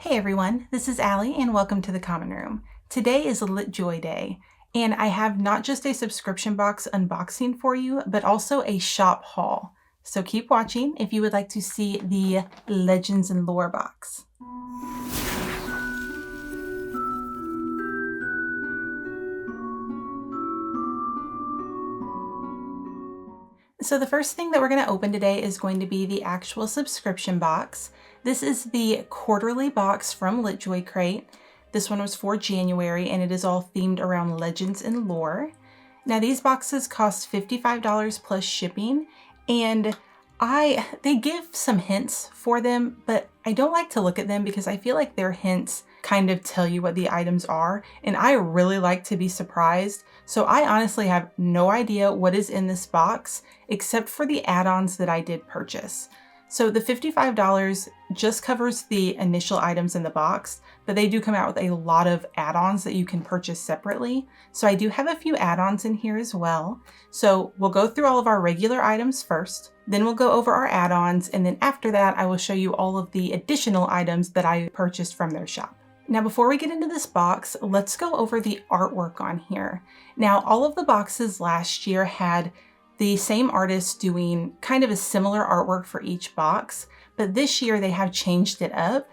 Hey everyone, this is Allie and welcome to the Common Room. Today is LitJoy Day, and I have not just a subscription box unboxing for you, but also a shop haul. So keep watching if you would like to see the Legends and Lore box. So the first thing that we're going to open today is going to be the actual subscription box. This is the quarterly box from LitJoy Crate. This one was for January and it is all themed around Legends and Lore. Now these boxes cost $55 plus shipping, and they give some hints for them, but I don't like to look at them because I feel like their hints kind of tell you what the items are, and I really like to be surprised. So I honestly have no idea what is in this box except for the add-ons that I did purchase. So the $55 just covers the initial items in the box, but they do come out with a lot of add-ons that you can purchase separately. So I do have a few add-ons in here as well. So we'll go through all of our regular items first, then we'll go over our add-ons, and then after that I will show you all of the additional items that I purchased from their shop. Now before we get into this box, let's go over the artwork on here. Now all of the boxes last year had the same artist doing kind of a similar artwork for each box, but this year they have changed it up.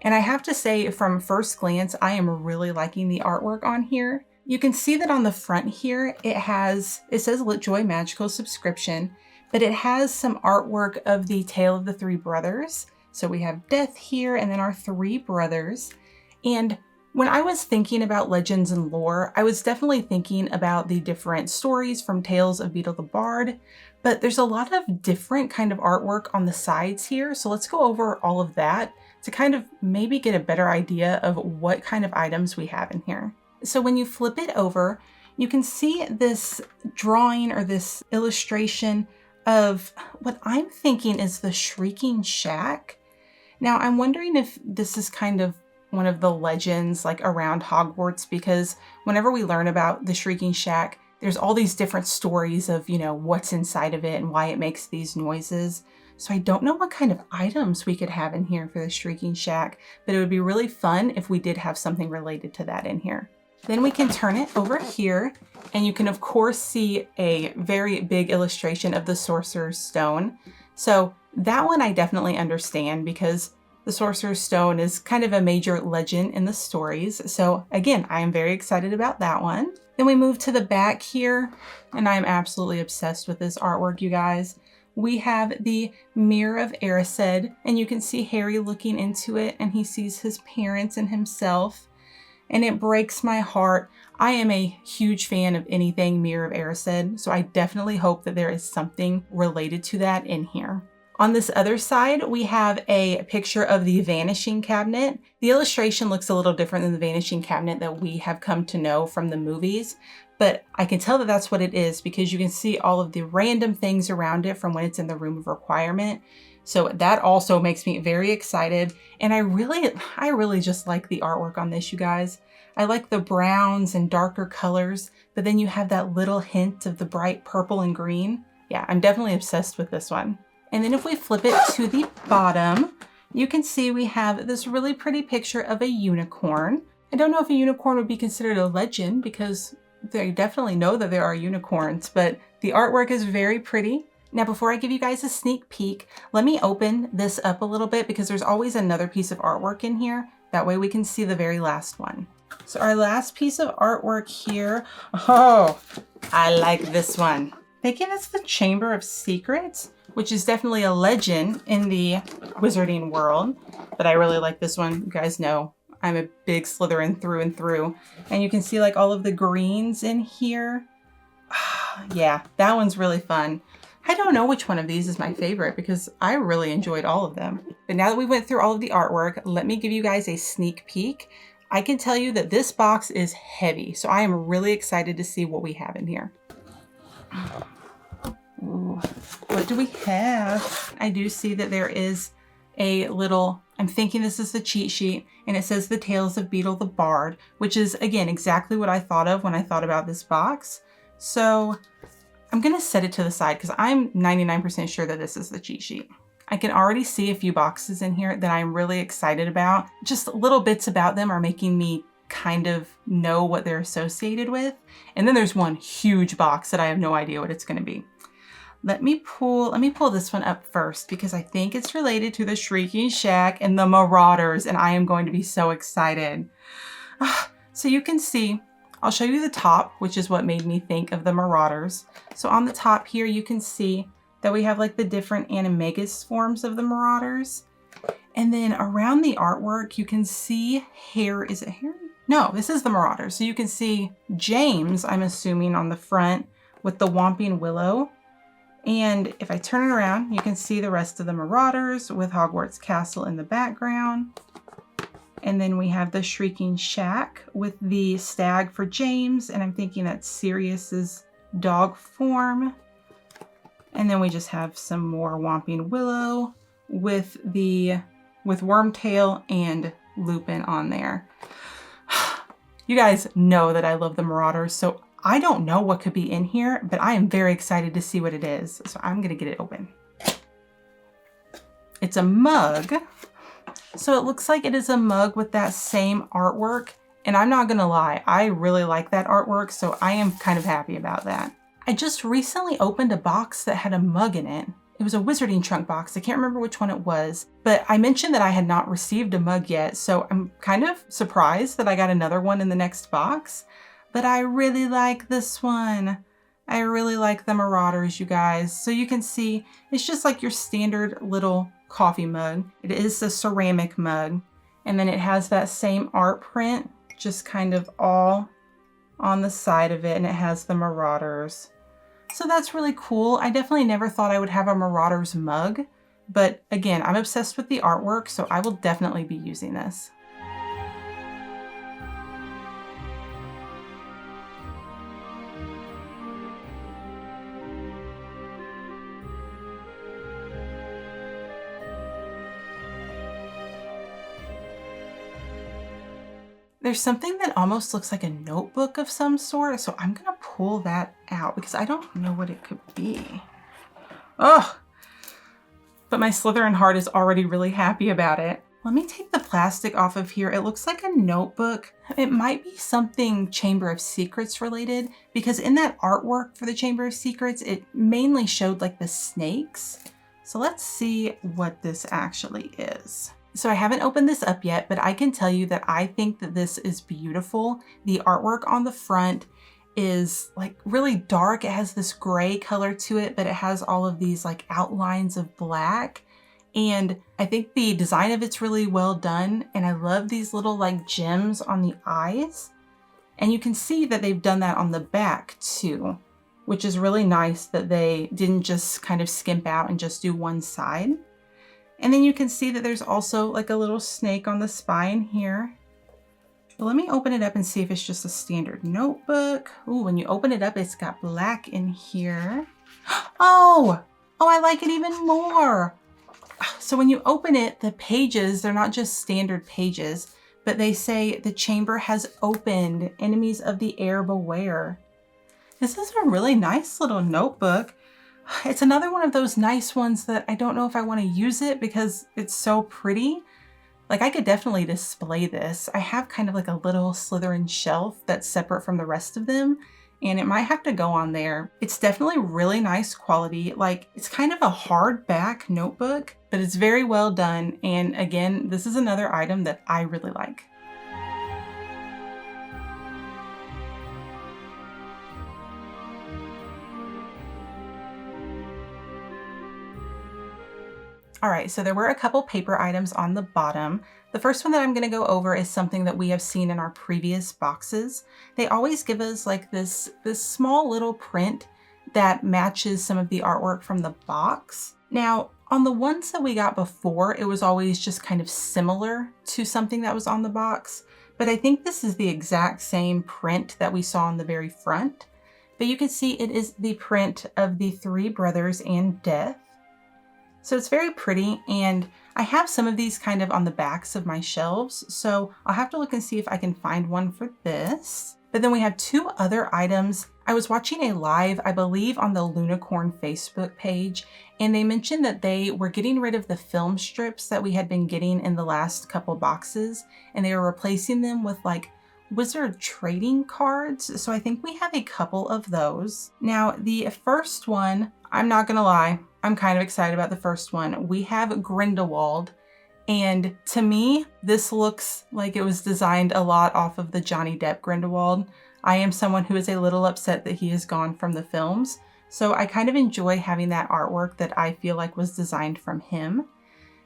And I have to say, from first glance, I am really liking the artwork on here. You can see that on the front here, it says LitJoy Magical Subscription, but it has some artwork of the Tale of the Three Brothers. So we have Death here and then our three brothers. And when I was thinking about Legends and Lore, I was definitely thinking about the different stories from Tales of Beetle the Bard, but there's a lot of different kind of artwork on the sides here. So let's go over all of that to kind of maybe get a better idea of what kind of items we have in here. So when you flip it over, you can see this drawing or this illustration of what I'm thinking is the Shrieking Shack. Now I'm wondering if this is kind of one of the legends like around Hogwarts, because whenever we learn about the Shrieking Shack, there's all these different stories of, what's inside of it and why it makes these noises. So I don't know what kind of items we could have in here for the Shrieking Shack, but it would be really fun if we did have something related to that in here. Then we can turn it over here and you can of course see a very big illustration of the Sorcerer's Stone. So that one I definitely understand because the Sorcerer's Stone is kind of a major legend in the stories. So again, I am very excited about that one. Then we move to the back here, and I'm absolutely obsessed with this artwork, you guys. We have the Mirror of Erised, and you can see Harry looking into it, and he sees his parents and himself, and it breaks my heart. I am a huge fan of anything Mirror of Erised, so I definitely hope that there is something related to that in here. On this other side, we have a picture of the Vanishing Cabinet. The illustration looks a little different than the Vanishing Cabinet that we have come to know from the movies, but I can tell that that's what it is because you can see all of the random things around it from when it's in the Room of Requirement. So that also makes me very excited. And I really just like the artwork on this, you guys. I like the browns and darker colors, but then you have that little hint of the bright purple and green. Yeah, I'm definitely obsessed with this one. And then if we flip it to the bottom, you can see we have this really pretty picture of a unicorn. I don't know if a unicorn would be considered a legend because they definitely know that there are unicorns, but the artwork is very pretty. Now, before I give you guys a sneak peek, let me open this up a little bit because there's always another piece of artwork in here. That way we can see the very last one. So our last piece of artwork here. Oh, I like this one. They give us the Chamber of Secrets, which is definitely a legend in the wizarding world, but I really like this one. You guys know I'm a big Slytherin through and through, and you can see like all of the greens in here. Yeah, that one's really fun. I don't know which one of these is my favorite because I really enjoyed all of them. But now that we went through all of the artwork, let me give you guys a sneak peek. I can tell you that this box is heavy, so I am really excited to see what we have in here. Ooh, what do we have? I do see that there is a little, I'm thinking this is the cheat sheet, and it says the Tales of Beetle the Bard, which is again exactly what I thought of when I thought about this box. So I'm gonna set it to the side because I'm 99% sure that this is the cheat sheet. I can already see a few boxes in here that I'm really excited about. Just little bits about them are making me kind of know what they're associated with. And then there's one huge box that I have no idea what it's going to be. Let me pull this one up first because I think it's related to the Shrieking Shack and the Marauders, and I am going to be so excited. So you can see, I'll show you the top, which is what made me think of the Marauders. So on the top here, you can see that we have like the different animagus forms of the Marauders. And then around the artwork, you can see Harry. Is it Harry? No, this is the Marauders. So you can see James, I'm assuming, on the front with the Whomping Willow. And if I turn it around, you can see the rest of the Marauders with Hogwarts Castle in the background. And then we have the Shrieking Shack with the stag for James. And I'm thinking that's Sirius's dog form. And then we just have some more Whomping Willow with Wormtail and Lupin on there. You guys know that I love the Marauders, so I don't know what could be in here, but I am very excited to see what it is. So I'm gonna get it open. It's a mug. So it looks like it is a mug with that same artwork. And I'm not gonna lie, I really like that artwork, so I am kind of happy about that. I just recently opened a box that had a mug in it. It was a Wizarding Trunk box. I can't remember which one it was, but I mentioned that I had not received a mug yet, so I'm kind of surprised that I got another one in the next box. But I really like this one. I really like the Marauders, you guys. So you can see, it's just like your standard little coffee mug. It is a ceramic mug, and then it has that same art print, just kind of all on the side of it, and it has the Marauders. So that's really cool. I definitely never thought I would have a Marauders mug, but again, I'm obsessed with the artwork, so I will definitely be using this. There's something that almost looks like a notebook of some sort, so I'm gonna pull that out because I don't know what it could be. Oh, but my Slytherin heart is already really happy about it. Let me take the plastic off of here. It looks like a notebook. It might be something Chamber of Secrets related, because in that artwork for the Chamber of Secrets, it mainly showed like the snakes. So let's see what this actually is. So I haven't opened this up yet, but I can tell you that I think that this is beautiful. The artwork on the front is like really dark. It has this gray color to it, but it has all of these like outlines of black. And I think the design of it's really well done. And I love these little like gems on the eyes. And you can see that they've done that on the back too, which is really nice that they didn't just kind of skimp out and just do one side. And then you can see that there's also like a little snake on the spine here. But let me open it up and see if it's just a standard notebook. Ooh, when you open it up, it's got black in here. Oh, I like it even more. So when you open it, the pages, they're not just standard pages, but they say the chamber has opened, enemies of the air beware. This is a really nice little notebook. It's another one of those nice ones that I don't know if I want to use it because it's so pretty. Like I could definitely display this. I have kind of like a little Slytherin shelf that's separate from the rest of them, and it might have to go on there. It's definitely really nice quality. Like it's kind of a hardback notebook, but it's very well done. And again, this is another item that I really like. All right, so there were a couple paper items on the bottom. The first one that I'm gonna go over is something that we have seen in our previous boxes. They always give us like this small little print that matches some of the artwork from the box. Now, on the ones that we got before, it was always just kind of similar to something that was on the box, but I think this is the exact same print that we saw on the very front. But you can see it is the print of the three brothers and death. So it's very pretty, and I have some of these kind of on the backs of my shelves, so I'll have to look and see if I can find one for this. But then we have two other items. I was watching a live, I believe on the Lunicorn Facebook page, and they mentioned that they were getting rid of the film strips that we had been getting in the last couple boxes, and they were replacing them with like Wizard trading cards. So I think we have a couple of those. Now the first one, I'm not gonna lie, I'm kind of excited about the first one. We have Grindelwald. And to me, this looks like it was designed a lot off of the Johnny Depp Grindelwald. I am someone who is a little upset that he is gone from the films. So I kind of enjoy having that artwork that I feel like was designed from him.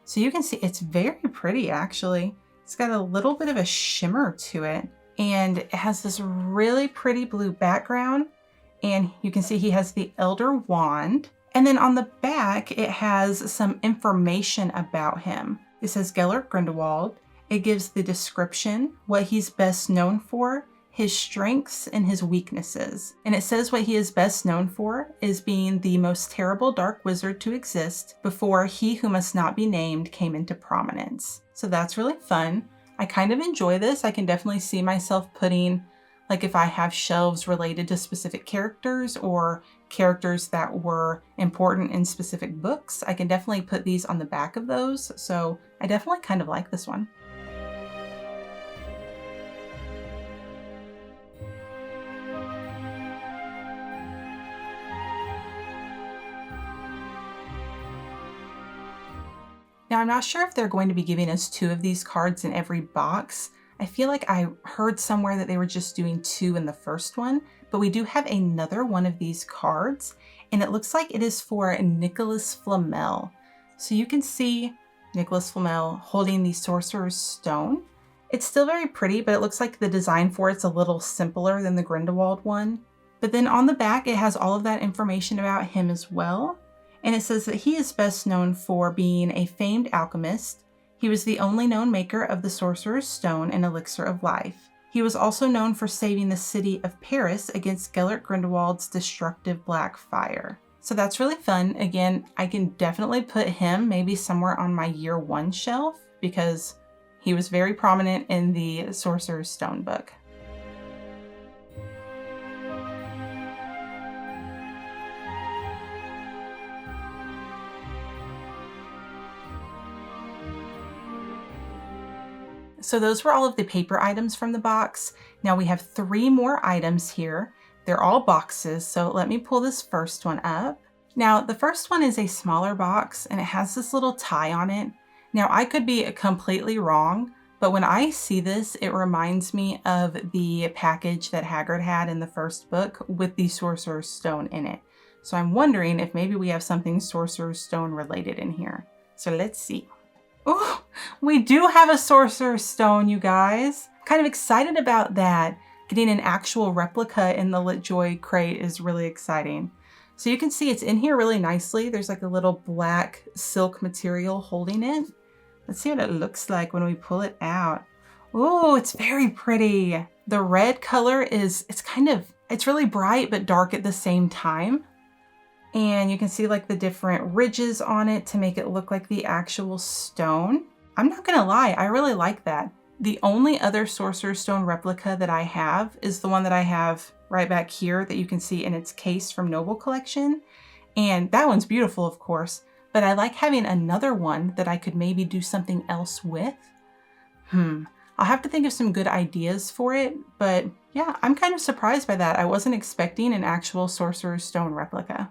So you can see it's very pretty actually. It's got a little bit of a shimmer to it. And it has this really pretty blue background. And you can see he has the Elder Wand. And then on the back, it has some information about him. It says Gellert Grindelwald. It gives the description, what he's best known for, his strengths and his weaknesses. And it says what he is best known for is being the most terrible dark wizard to exist before he who must not be named came into prominence. So that's really fun. I kind of enjoy this. I can definitely see myself putting, like if I have shelves related to specific characters or characters that were important in specific books, I can definitely put these on the back of those. So I definitely kind of like this one. Now I'm not sure if they're going to be giving us 2 of these cards in every box. I feel like I heard somewhere that they were just doing 2 in the first one, but we do have another one of these cards, and it looks like it is for Nicholas Flamel. So you can see Nicholas Flamel holding the Sorcerer's Stone. It's still very pretty, but it looks like the design for it's a little simpler than the Grindelwald one. But then on the back, it has all of that information about him as well. And it says that he is best known for being a famed alchemist. He was the only known maker of the Sorcerer's Stone and Elixir of Life. He was also known for saving the city of Paris against Gellert Grindelwald's destructive black fire. So that's really fun. Again, I can definitely put him maybe somewhere on my year 1 shelf because he was very prominent in the Sorcerer's Stone book. So those were all of the paper items from the box. Now we have 3 more items here. They're all boxes, so let me pull this first one up. Now the first one is a smaller box and it has this little tie on it. Now I could be completely wrong, but when I see this, it reminds me of the package that Hagrid had in the first book with the Sorcerer's Stone in it. So I'm wondering if maybe we have something Sorcerer's Stone related in here. So let's see. Oh, we do have a Sorcerer's Stone, you guys. Kind of excited about that. Getting an actual replica in the LitJoy crate is really exciting. So you can see it's in here really nicely. There's like a little black silk material holding it. Let's see what it looks like when we pull it out. Oh, it's very pretty. The red color is, it's really bright but dark at the same time. And you can see like the different ridges on it to make it look like the actual stone. I'm not gonna lie, I really like that. The only other Sorcerer's Stone replica that I have is the one that I have right back here that you can see in its case from Noble Collection. And that one's beautiful, of course, but I like having another one that I could maybe do something else with. I'll have to think of some good ideas for it, but yeah, I'm kind of surprised by that. I wasn't expecting an actual Sorcerer's Stone replica.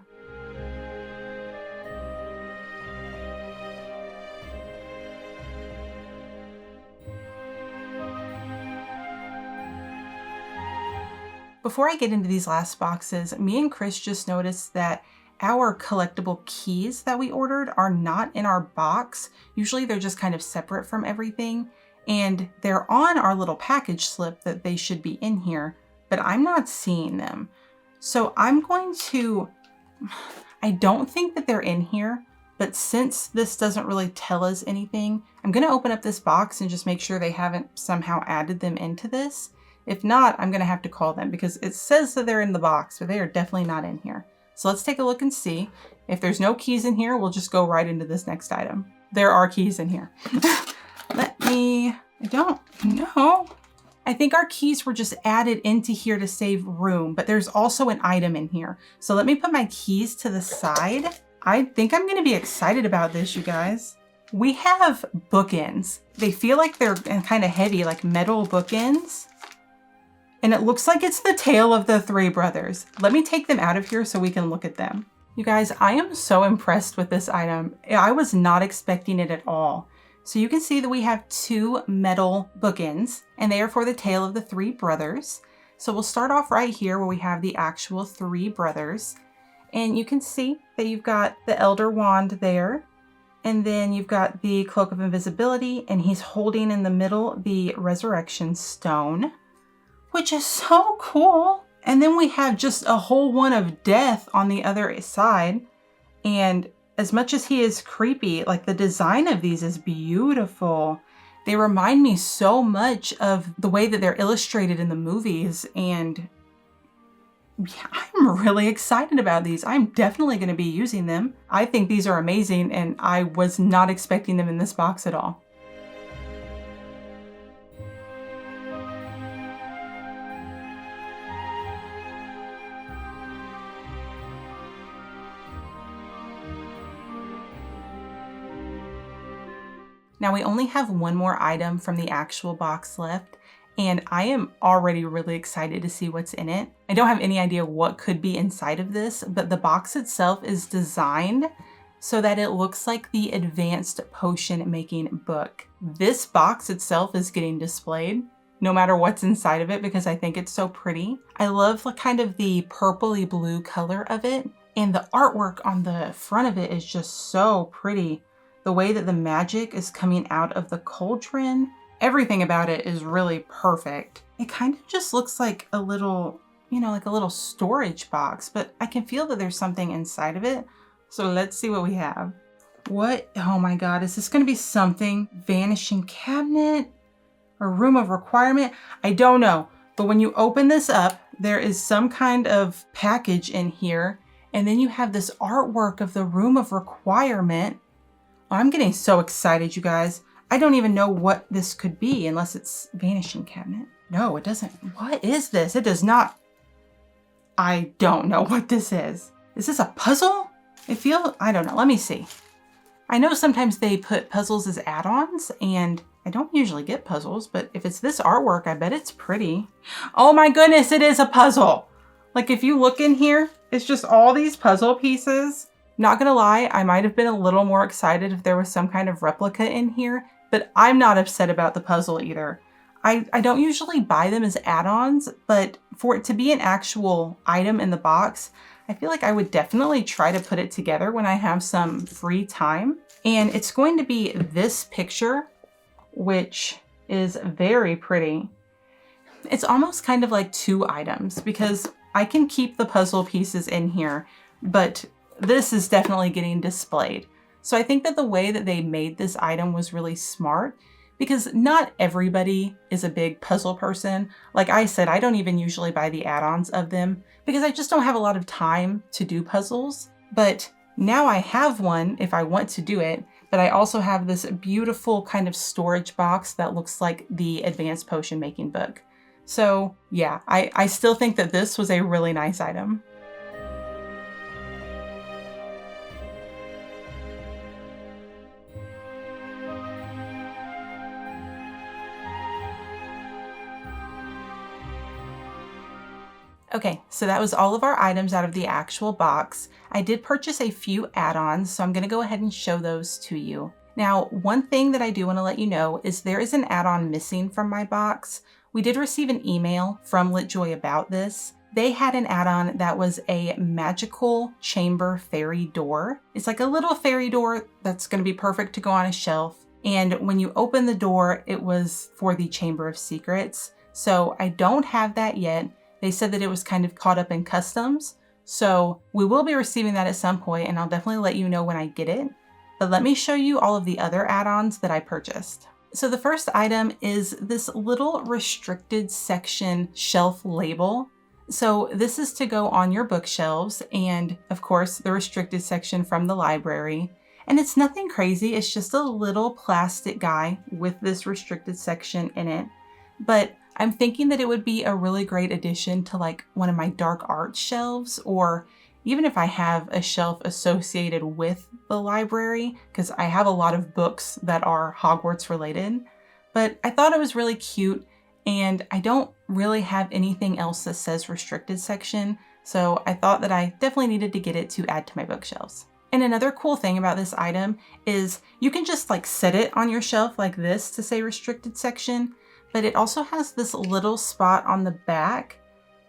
Before I get into these last boxes, me and Chris just noticed that our collectible keys that we ordered are not in our box. Usually they're just kind of separate from everything, and they're on our little package slip that they should be in here, but I'm not seeing them. So I'm going to, I don't think that they're in here, but since this doesn't really tell us anything, I'm going to open up this box and just make sure they haven't somehow added them into this. If not, I'm going to have to call them because it says that they're in the box, but they are definitely not in here. So let's take a look and see. If there's no keys in here, we'll just go right into this next item. There are keys in here. I don't know. I think our keys were just added into here to save room, but there's also an item in here. So let me put my keys to the side. I think I'm gonna be excited about this, you guys. We have bookends. They feel like they're kind of heavy, like metal bookends. And it looks like it's the tale of the three brothers. Let me take them out of here so we can look at them. You guys, I am so impressed with this item. I was not expecting it at all. So you can see that we have two metal bookends, and they are for the tale of the three brothers. So we'll start off right here where we have the actual three brothers. And you can see that you've got the Elder Wand there. And then you've got the Cloak of Invisibility, and he's holding in the middle the Resurrection Stone, which is so cool. And then we have just a whole one of Death on the other side. And as much as he is creepy, like the design of these is beautiful. They remind me so much of the way that they're illustrated in the movies. And yeah, I'm really excited about these. I'm definitely going to be using them. I think these are amazing, and I was not expecting them in this box at all. Now we only have one more item from the actual box left, and I am already really excited to see what's in it. I don't have any idea what could be inside of this, but the box itself is designed so that it looks like the advanced potion making book. This box itself is getting displayed no matter what's inside of it because I think it's so pretty. I love kind of the purpley blue color of it, and the artwork on the front of it is just so pretty. The way that the magic is coming out of the cauldron, everything about it is really perfect. It kind of just looks like a little, like a little storage box, but I can feel that there's something inside of it. So let's see what we have. What? Oh my God, is this going to be something? Vanishing cabinet? Or room of requirement? I don't know. But when you open this up, there is some kind of package in here. And then you have this artwork of the room of requirement. I'm getting so excited, you guys. I don't even know what this could be unless it's vanishing cabinet. No, it doesn't. What is this? It does not. I don't know what this is. Is this a puzzle? I don't know. Let me see. I know sometimes they put puzzles as add-ons, and I don't usually get puzzles, but if it's this artwork, I bet it's pretty. Oh my goodness, it is a puzzle. Like if you look in here, it's just all these puzzle pieces. Not gonna lie, I might have been a little more excited if there was some kind of replica in here, but I'm not upset about the puzzle either. I don't usually buy them as add-ons, but for it to be an actual item in the box, I feel like I would definitely try to put it together when I have some free time. And it's going to be this picture, which is very pretty. It's almost kind of like two items because I can keep the puzzle pieces in here, but this is definitely getting displayed. So I think that the way that they made this item was really smart because not everybody is a big puzzle person. Like I said, I don't even usually buy the add-ons of them because I just don't have a lot of time to do puzzles. But now I have one if I want to do it, but I also have this beautiful kind of storage box that looks like the advanced potion making book. So yeah, I still think that this was a really nice item. Okay, so that was all of our items out of the actual box. I did purchase a few add-ons, so I'm gonna go ahead and show those to you. Now, one thing that I do wanna let you know is there is an add-on missing from my box. We did receive an email from LitJoy about this. They had an add-on that was a magical chamber fairy door. It's like a little fairy door that's gonna be perfect to go on a shelf. And when you open the door, it was for the Chamber of Secrets. So I don't have that yet. They said that it was kind of caught up in customs. So we will be receiving that at some point, and I'll definitely let you know when I get it. But let me show you all of the other add-ons that I purchased. So the first item is this little restricted section shelf label. So this is to go on your bookshelves and of course the restricted section from the library. And it's nothing crazy, it's just a little plastic guy with this restricted section in it. But I'm thinking that it would be a really great addition to like one of my dark arts shelves, or even if I have a shelf associated with the library, because I have a lot of books that are Hogwarts related. But I thought it was really cute, and I don't really have anything else that says restricted section, so I thought that I definitely needed to get it to add to my bookshelves. And another cool thing about this item is you can just like set it on your shelf like this to say restricted section, but it also has this little spot on the back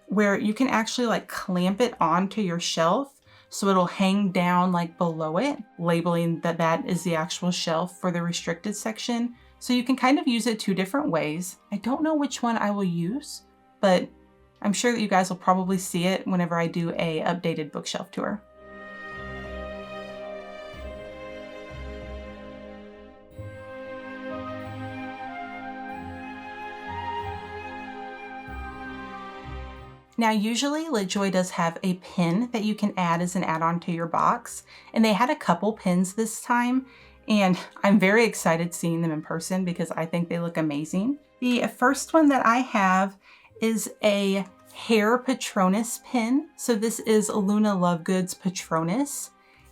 where you can actually like clamp it onto your shelf so it'll hang down like below it, labeling that that is the actual shelf for the restricted section. So you can kind of use it two different ways. I don't know which one I will use, but I'm sure that you guys will probably see it whenever I do a updated bookshelf tour. Now, usually LitJoy does have a pin that you can add as an add-on to your box, and they had a couple pins this time, and I'm very excited seeing them in person because I think they look amazing. The first one that I have is a hair Patronus pin. So this is Luna Lovegood's Patronus,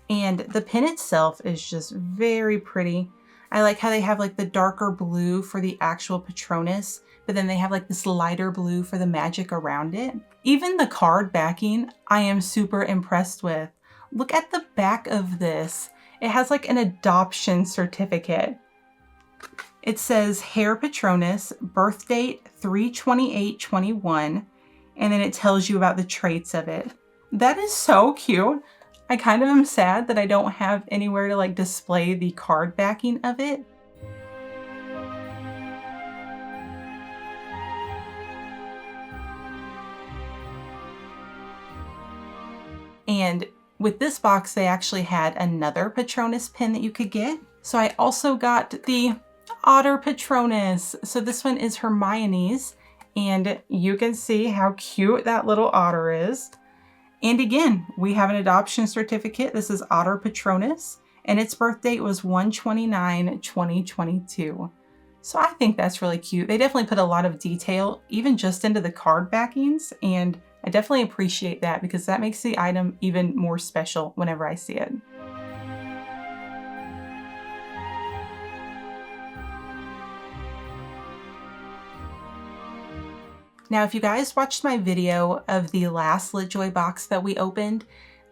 and the pin itself is just very pretty. I like how they have like the darker blue for the actual Patronus, but then they have like this lighter blue for the magic around it. Even the card backing, I am super impressed with. Look at the back of this. It has like an adoption certificate. It says Hair Patronus, birth date 3/28/21, and then it tells you about the traits of it. That is so cute. I kind of am sad that I don't have anywhere to like display the card backing of it. And with this box, they actually had another Patronus pin that you could get. So I also got the Otter Patronus. So this one is Hermione's, and you can see how cute that little otter is. And again, we have an adoption certificate. This is Otter Patronus, and its birth date was 1/29/2022. So I think that's really cute. They definitely put a lot of detail, even just into the card backings, and I definitely appreciate that because that makes the item even more special whenever I see it. Now, if you guys watched my video of the last LitJoy box that we opened,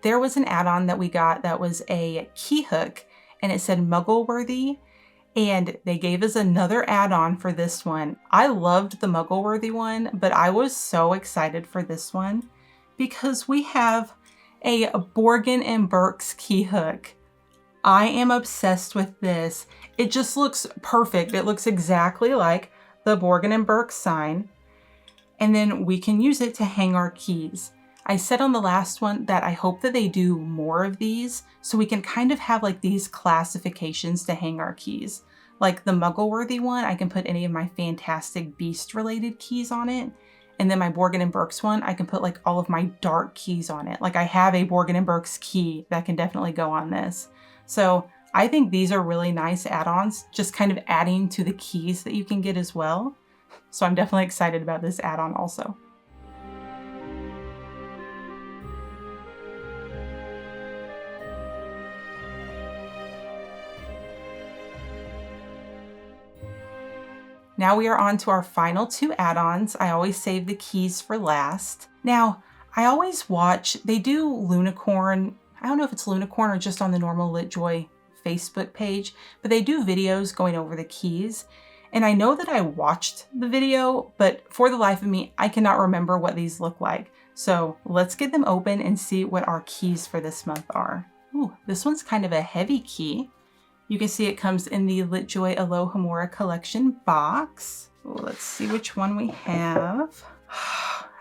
there was an add-on that we got that was a key hook, and it said Muggle-worthy, and they gave us another add-on for this one. I loved the Muggle-worthy one, but I was so excited for this one because we have a Borgin and Burke's key hook. I am obsessed with this. It just looks perfect. It looks exactly like the Borgin and Burke sign. And then we can use it to hang our keys. I said on the last one that I hope that they do more of these so we can kind of have like these classifications to hang our keys. Like the Muggle-worthy one, I can put any of my Fantastic Beast related keys on it. And then my Borgin and Burke's one, I can put like all of my dark keys on it. Like I have a Borgin and Burke's key that can definitely go on this. So I think these are really nice add-ons, just kind of adding to the keys that you can get as well. So I'm definitely excited about this add-on also. Now we are on to our final two add-ons. I always save the keys for last. Now, I always watch, they do Lunicorn. I don't know if it's Lunicorn or just on the normal LitJoy Facebook page, but they do videos going over the keys. And I know that I watched the video, but for the life of me, I cannot remember what these look like. So let's get them open and see what our keys for this month are. Ooh, this one's kind of a heavy key. You can see it comes in the LitJoy Alohomora collection box. Let's see which one we have.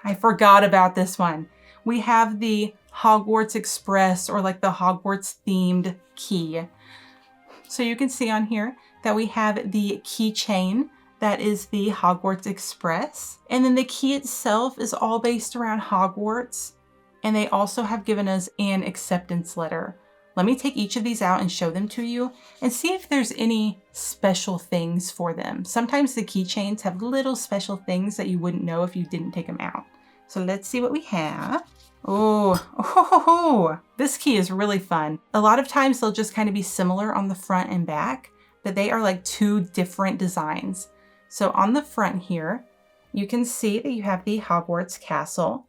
I forgot about this one. We have the Hogwarts Express, or like the Hogwarts themed key. So you can see on here that we have the keychain that is the Hogwarts Express. And then the key itself is all based around Hogwarts. And they also have given us an acceptance letter, Let me take each of these out and show them to you and see if there's any special things for them. Sometimes the keychains have little special things that you wouldn't know if you didn't take them out. So let's see what we have. Oh, this key is really fun. A lot of times they'll just kind of be similar on the front and back, but they are like two different designs. So on the front here, you can see that you have the Hogwarts castle,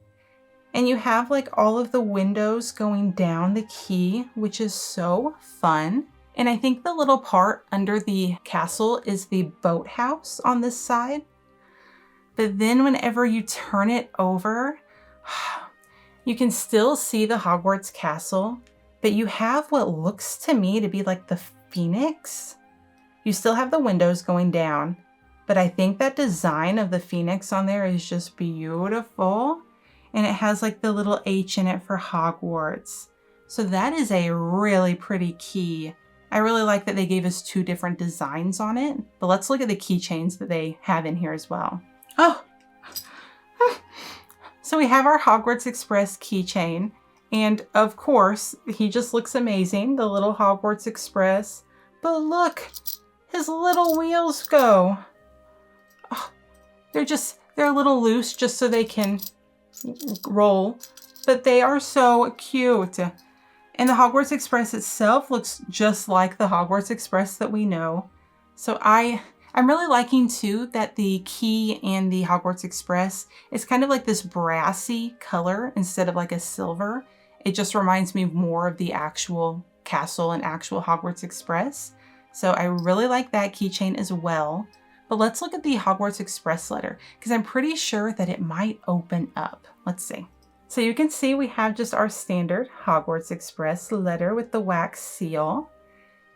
and you have like all of the windows going down the key, which is so fun. And I think the little part under the castle is the boathouse on this side. But then whenever you turn it over, you can still see the Hogwarts castle, but you have what looks to me to be like the Phoenix. You still have the windows going down, but I think that design of the Phoenix on there is just beautiful. And it has like the little H in it for Hogwarts. So that is a really pretty key. I really like that they gave us two different designs on it, but let's look at the keychains that they have in here as well. Oh, so we have our Hogwarts Express keychain, and of course, he just looks amazing, the little Hogwarts Express. But look, his little wheels go. Oh, they're a little loose just so they can roll, but they are so cute. And the Hogwarts Express itself looks just like the Hogwarts Express that we know. So I'm really liking too that the key and the Hogwarts Express is kind of like this brassy color instead of like a silver. It just reminds me more of the actual castle and actual Hogwarts Express. So I really like that keychain as well. But let's look at the Hogwarts Express letter because I'm pretty sure that it might open up. Let's see. So you can see we have just our standard Hogwarts Express letter with the wax seal.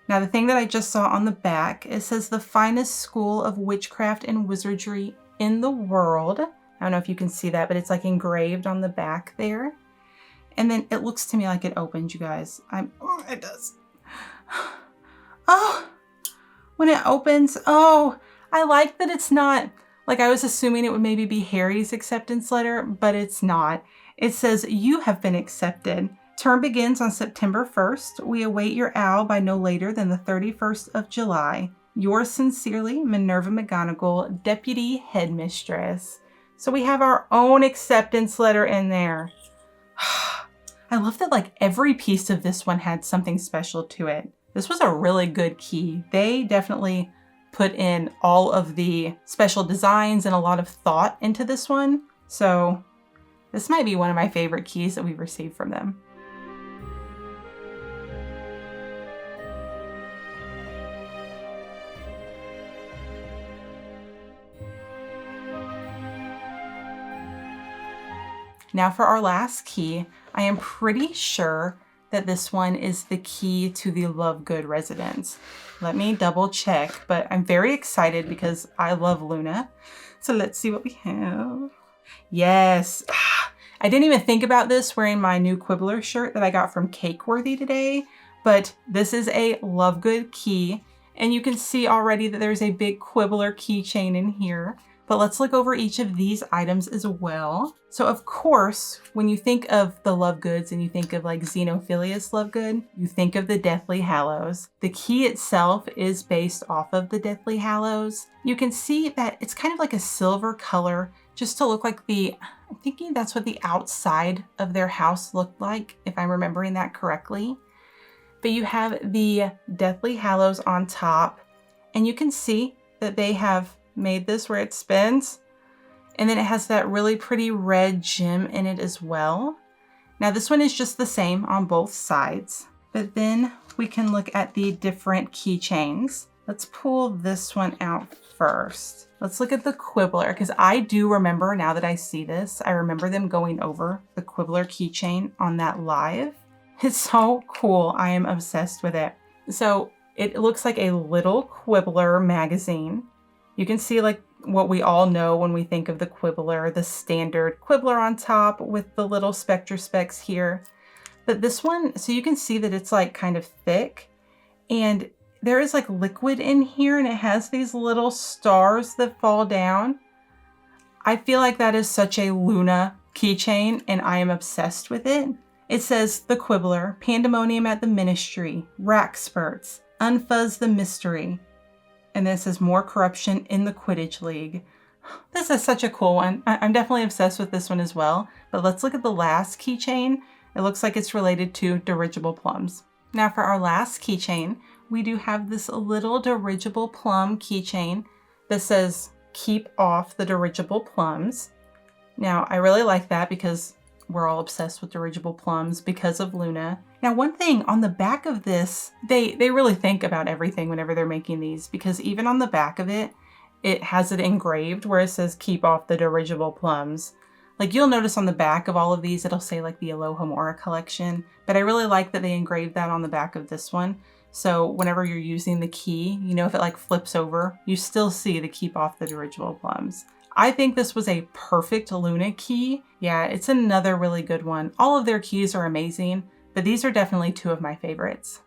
Now the thing that I just saw on the back, it says the finest school of witchcraft and wizardry in the world. I don't know if you can see that, but it's like engraved on the back there. And then it looks to me like it opens, you guys. Oh, it does. Oh, when it opens, oh, I like that it's not, like I was assuming it would maybe be Harry's acceptance letter, but it's not. It says, you have been accepted. Term begins on September 1st. We await your owl by no later than the 31st of July. Yours sincerely, Minerva McGonagall, Deputy Headmistress. So we have our own acceptance letter in there. I love that like every piece of this one had something special to it. This was a really good key. They definitely put in all of the special designs and a lot of thought into this one. So this might be one of my favorite keys that we've received from them. Now for our last key, I am pretty sure that this one is the key to the Lovegood residence. Let me double check, but I'm very excited because I love Luna. So let's see what we have. Yes, I didn't even think about this wearing my new Quibbler shirt that I got from Cakeworthy today, but this is a Lovegood key, and you can see already that there's a big Quibbler keychain in here. But let's look over each of these items as well. So of course, when you think of the Lovegoods and you think of like Xenophilius Lovegood, you think of the Deathly Hallows. The key itself is based off of the Deathly Hallows. You can see that it's kind of like a silver color just to look like I'm thinking that's what the outside of their house looked like, if I'm remembering that correctly. But you have the Deathly Hallows on top, and you can see that they have made this where it spins, and then it has that really pretty red gem in it as well. Now this one is just the same on both sides, but then we can look at the different keychains. Let's pull this one out first. Let's look at the Quibbler, because I do remember, now that I see this, I remember them going over the Quibbler keychain on that live. It's so cool. I am obsessed with it. So it looks like a little Quibbler magazine. You can see like what we all know when we think of the Quibbler, the standard Quibbler on top with the little Spectre specks here. But this one, so you can see that it's like kind of thick, and there is like liquid in here, and it has these little stars that fall down. I feel like that is such a Luna keychain, and I am obsessed with it. It says The Quibbler, Pandemonium at the Ministry, Rack Spurts, Unfuzz the Mystery. And then it says More Corruption in the Quidditch League. This is such a cool one. I'm definitely obsessed with this one as well. But let's look at the last keychain. It looks like it's related to dirigible plums. Now for our last keychain, we do have this little dirigible plum keychain that says Keep Off the Dirigible Plums. Now I really like that because we're all obsessed with dirigible plums because of Luna. Now one thing on the back of this, they really think about everything whenever they're making these, because even on the back of it, it has it engraved where it says Keep Off the Dirigible Plums. Like you'll notice on the back of all of these, it'll say like the Alohomora collection, but I really like that they engraved that on the back of this one. So whenever you're using the key, you know, if it like flips over, you still see the Keep Off the Dirigible Plums. I think this was a perfect Luna key. Yeah, it's another really good one. All of their keys are amazing, but these are definitely two of my favorites.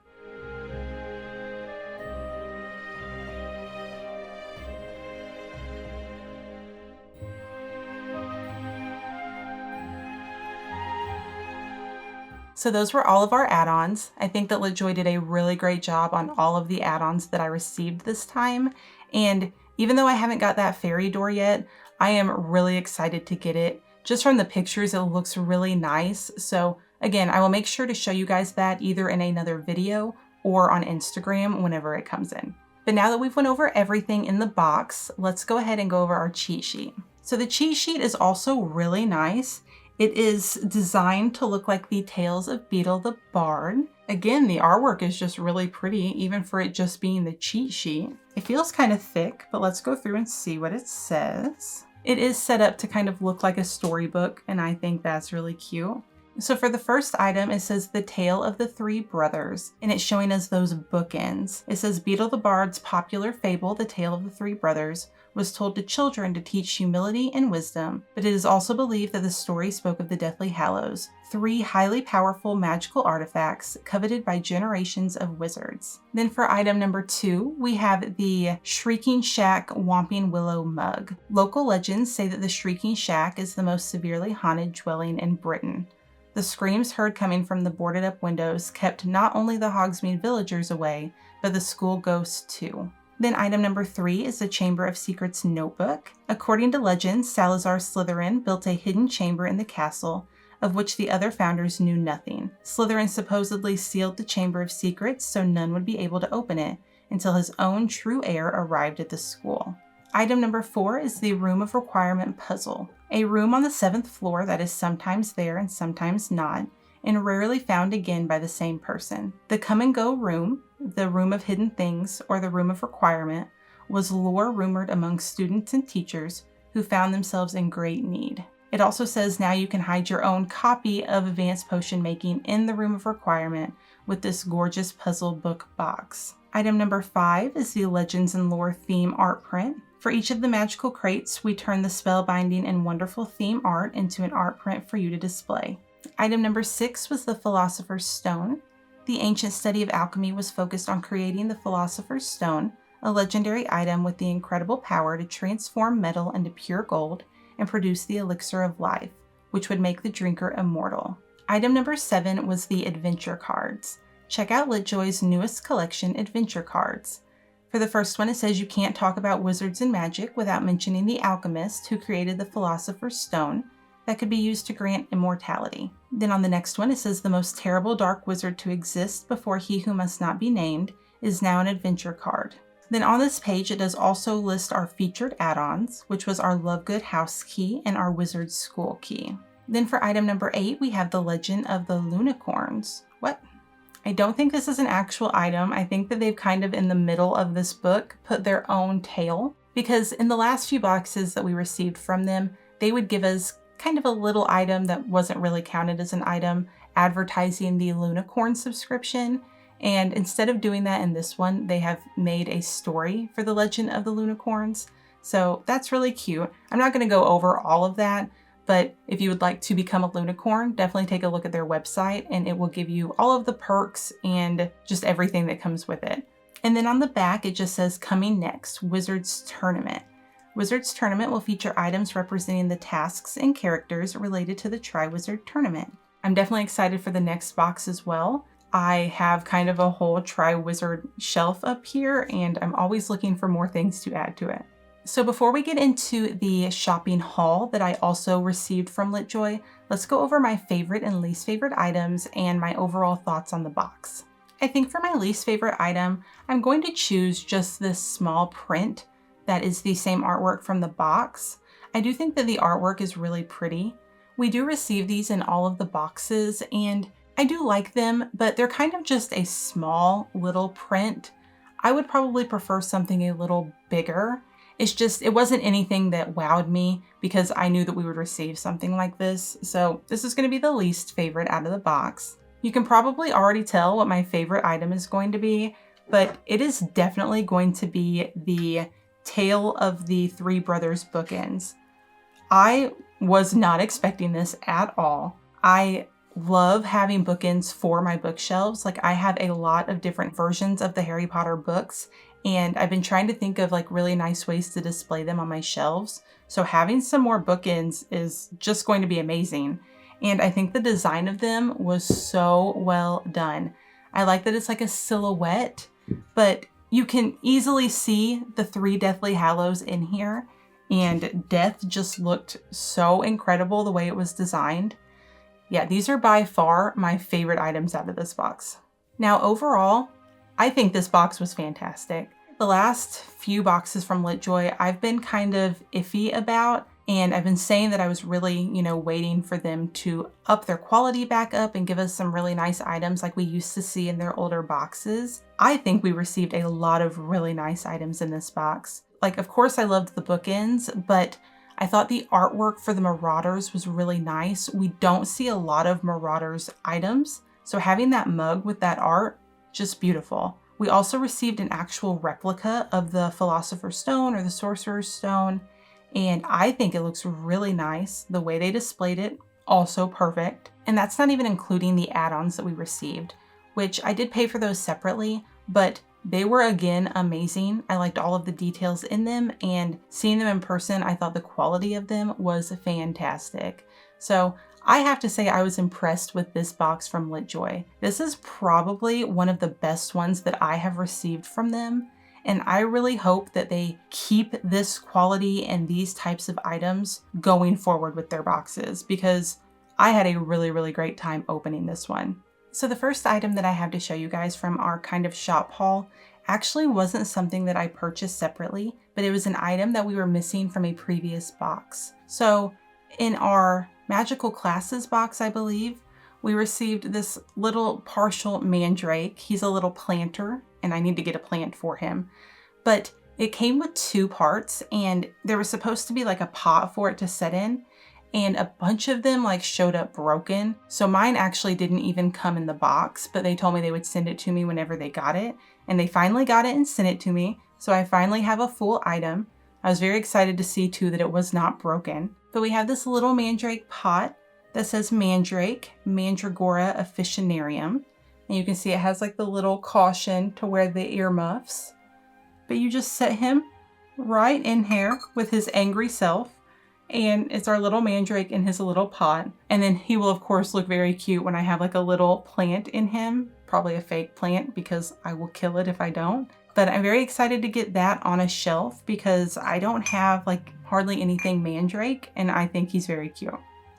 So those were all of our add-ons. I think that LitJoy did a really great job on all of the add-ons that I received this time. And even though I haven't got that fairy door yet, I am really excited to get it. Just from the pictures, it looks really nice. So again, I will make sure to show you guys that either in another video or on Instagram whenever it comes in. But now that we've went over everything in the box, let's go ahead and go over our cheat sheet. So the cheat sheet is also really nice. It is designed to look like the Tales of Beetle the Bard. Again, the artwork is just really pretty, even for it just being the cheat sheet. It feels kind of thick, but let's go through and see what it says. It is set up to kind of look like a storybook, and I think that's really cute. So for the first item, it says The Tale of the Three Brothers, and it's showing us those bookends. It says Beetle the Bard's popular fable, The Tale of the Three Brothers, was told to children to teach humility and wisdom, but it is also believed that the story spoke of the Deathly Hallows, three highly powerful magical artifacts coveted by generations of wizards. Then for item number 2, we have the Shrieking Shack Whomping Willow mug. Local legends say that the Shrieking Shack is the most severely haunted dwelling in Britain. The screams heard coming from the boarded up windows kept not only the Hogsmeade villagers away, but the school ghosts too. Then item number 3 is the Chamber of Secrets notebook. According to legend, Salazar Slytherin built a hidden chamber in the castle, of which the other founders knew nothing. Slytherin supposedly sealed the Chamber of Secrets so none would be able to open it until his own true heir arrived at the school. Item number 4 is the Room of Requirement puzzle, a room on the 7th floor that is sometimes there and sometimes not, and rarely found again by the same person. The Come and Go room, the Room of Hidden Things, or the Room of Requirement, was lore rumored among students and teachers who found themselves in great need. It also says now you can hide your own copy of Advanced Potion Making in the Room of Requirement with this gorgeous puzzle book box. Item number 5 is the Legends and Lore theme art print. For each of the magical crates, we turn the spellbinding and wonderful theme art into an art print for you to display. Item number 6 was the Philosopher's Stone. The ancient study of alchemy was focused on creating the Philosopher's Stone, a legendary item with the incredible power to transform metal into pure gold and produce the elixir of life, which would make the drinker immortal. Item number 7 was the Adventure Cards. Check out LitJoy's newest collection, Adventure Cards. For the first one, it says you can't talk about wizards and magic without mentioning the alchemist who created the Philosopher's Stone that could be used to grant immortality. Then on the next one, it says the most terrible dark wizard to exist before he who must not be named is now an adventure card. Then on this page, it does also list our featured add-ons, which was our Lovegood House Key and our Wizard School Key. Then for item number 8, we have the Legend of the Lunicorns. What? I don't think this is an actual item. I think that they've kind of in the middle of this book put their own tale, because in the last few boxes that we received from them, they would give us kind of a little item that wasn't really counted as an item, advertising the Lunicorn subscription. And instead of doing that in this one, they have made a story for the Legend of the Lunicorns. So that's really cute. I'm not going to go over all of that, but if you would like to become a Lunicorn, definitely take a look at their website and it will give you all of the perks and just everything that comes with it. And then on the back, it just says coming next, Wizards Tournament. Wizards Tournament will feature items representing the tasks and characters related to the Triwizard Tournament. I'm definitely excited for the next box as well. I have kind of a whole Tri-Wizard shelf up here, and I'm always looking for more things to add to it. So before we get into the shopping haul that I also received from LitJoy, let's go over my favorite and least favorite items and my overall thoughts on the box. I think for my least favorite item, I'm going to choose just this small print that is the same artwork from the box. I do think that the artwork is really pretty. We do receive these in all of the boxes, and I do like them, but they're kind of just a small little print. I would probably prefer something a little bigger. It's just, it wasn't anything that wowed me because I knew that we would receive something like this. So this is going to be the least favorite out of the box. You can probably already tell what my favorite item is going to be, but it is definitely going to be the Tale of the Three Brothers bookends. I was not expecting this at all. I love having bookends for my bookshelves. Like, I have a lot of different versions of the Harry Potter books, and I've been trying to think of like really nice ways to display them on my shelves. So having some more bookends is just going to be amazing. And I think the design of them was so well done. I like that it's like a silhouette, but you can easily see the 3 Deathly Hallows in here, and Death just looked so incredible the way it was designed. Yeah, these are by far my favorite items out of this box. Now overall, I think this box was fantastic. The last few boxes from LitJoy, I've been kind of iffy about, and I've been saying that I was really, waiting for them to up their quality back up and give us some really nice items like we used to see in their older boxes. I think we received a lot of really nice items in this box. Like, of course I loved the bookends, but I thought the artwork for the Marauders was really nice. We don't see a lot of Marauders items, so having that mug with that art, just beautiful. We also received an actual replica of the Philosopher's Stone or the Sorcerer's Stone, and I think it looks really nice. The way they displayed it, also perfect. And that's not even including the add-ons that we received, which I did pay for those separately, but they were again amazing. I liked all of the details in them, and seeing them in person, I thought the quality of them was fantastic. So I have to say I was impressed with this box from LitJoy. This is probably one of the best ones that I have received from them, and I really hope that they keep this quality and these types of items going forward with their boxes, because I had a really, really great time opening this one. So the first item that I have to show you guys from our kind of shop haul actually wasn't something that I purchased separately, but it was an item that we were missing from a previous box. So in our Magical Classes box, I believe, we received this little partial mandrake. He's a little planter, and I need to get a plant for him. But it came with 2 parts, and there was supposed to be like a pot for it to set in, and a bunch of them like showed up broken. So mine actually didn't even come in the box, but they told me they would send it to me whenever they got it, and they finally got it and sent it to me. So I finally have a full item. I was very excited to see too that it was not broken. But we have this little mandrake pot that says Mandrake, Mandragora Officinarium. And you can see it has like the little caution to wear the earmuffs. But you just set him right in here with his angry self. And it's our little mandrake in his little pot. And then he will of course look very cute when I have like a little plant in him. Probably a fake plant because I will kill it if I don't. But I'm very excited to get that on a shelf because I don't have like hardly anything mandrake, and I think he's very cute.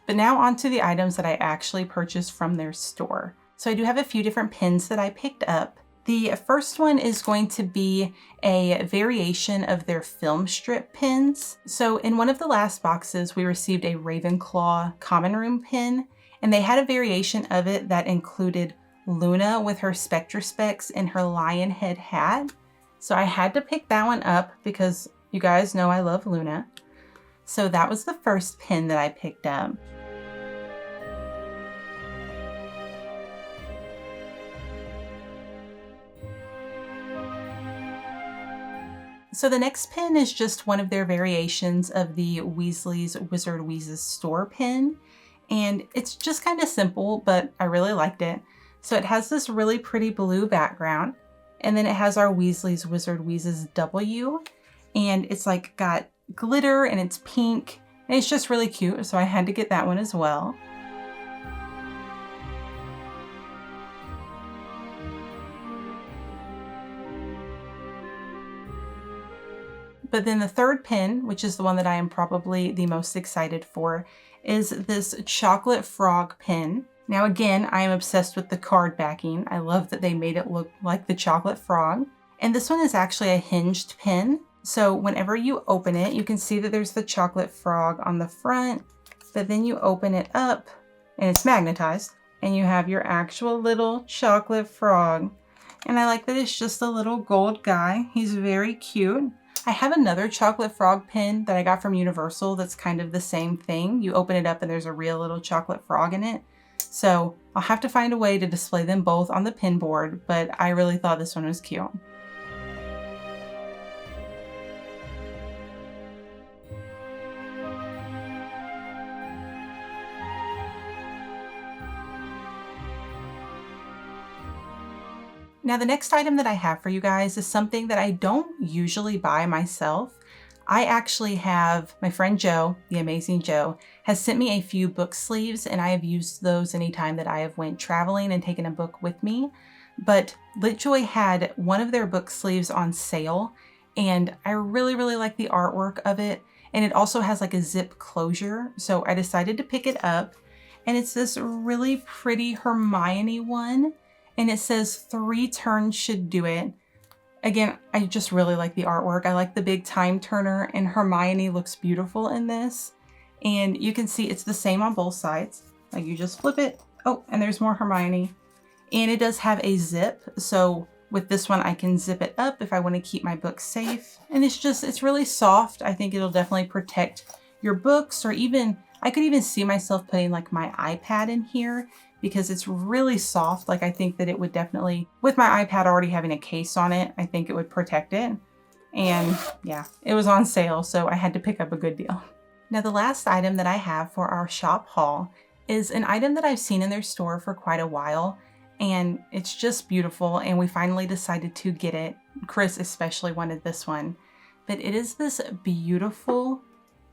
But now on to the items that I actually purchased from their store. So I do have a few different pins that I picked up. The first one is going to be a variation of their film strip pins. So in one of the last boxes, we received a Ravenclaw Common Room pin, and they had a variation of it that included Luna with her Spectre Specs and her lion head hat. So I had to pick that one up because you guys know I love Luna. So that was the first pin that I picked up. So the next pin is just one of their variations of the Weasley's Wizard Wheezes store pin. And it's just kind of simple, but I really liked it. So it has this really pretty blue background. And then it has our Weasley's Wizard Wheezes W. And it's like got glitter and it's pink. And it's just really cute. So I had to get that one as well. But then the third pin, which is the one that I am probably the most excited for, is this chocolate frog pin. Now again, I am obsessed with the card backing. I love that they made it look like the chocolate frog. And this one is actually a hinged pin. So whenever you open it, you can see that there's the chocolate frog on the front, but then you open it up and it's magnetized and you have your actual little chocolate frog. And I like that it's just a little gold guy. He's very cute. I have another chocolate frog pin that I got from Universal that's kind of the same thing. You open it up and there's a real little chocolate frog in it. So I'll have to find a way to display them both on the pin board, but I really thought this one was cute. Now the next item that I have for you guys is something that I don't usually buy myself. I actually have, my friend Joe, the amazing Joe, has sent me a few book sleeves and I have used those anytime that I have went traveling and taken a book with me. But LitJoy had one of their book sleeves on sale and I really like the artwork of it. And it also has like a zip closure. So I decided to pick it up and it's this really pretty Hermione one. And it says 3 turns should do it. Again, I just really like the artwork. I like the big time turner and Hermione looks beautiful in this. And you can see it's the same on both sides. Like you just flip it. Oh, and there's more Hermione. And it does have a zip. So with this one, I can zip it up if I want to keep my book safe. And it's really soft. I think it'll definitely protect your books, or even, I could even see myself putting like my iPad in here because it's really soft. Like I think that it would definitely, with my iPad already having a case on it, I think it would protect it. And yeah, it was on sale, so I had to pick up a good deal. Now the last item that I have for our shop haul is an item that I've seen in their store for quite a while, and it's just beautiful, and we finally decided to get it. Chris especially wanted this one, but it is this beautiful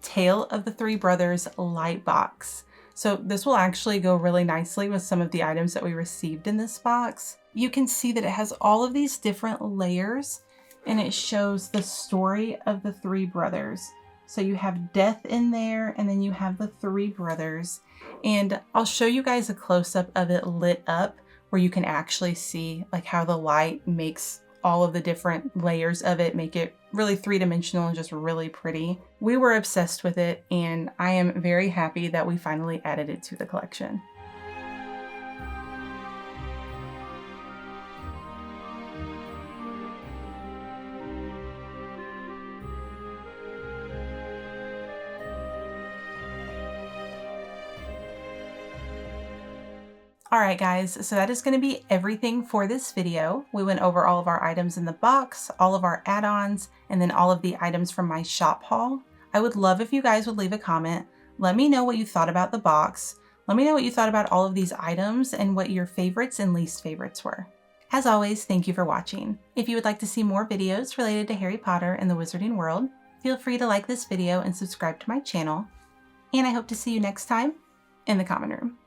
Tale of the Three Brothers light box. So this will actually go really nicely with some of the items that we received in this box. You can see that it has all of these different layers and it shows the story of the three brothers. So you have death in there and then you have the three brothers. And I'll show you guys a close-up of it lit up where you can actually see like how the light makes all of the different layers of it, make it really three-dimensional and just really pretty. We were obsessed with it and I am very happy that we finally added it to the collection. Alright guys, so that is going to be everything for this video. We went over all of our items in the box, all of our add-ons, and then all of the items from my shop haul. I would love if you guys would leave a comment. Let me know what you thought about the box. Let me know what you thought about all of these items and what your favorites and least favorites were. As always, thank you for watching. If you would like to see more videos related to Harry Potter and the Wizarding World, feel free to like this video and subscribe to my channel. And I hope to see you next time in the common room.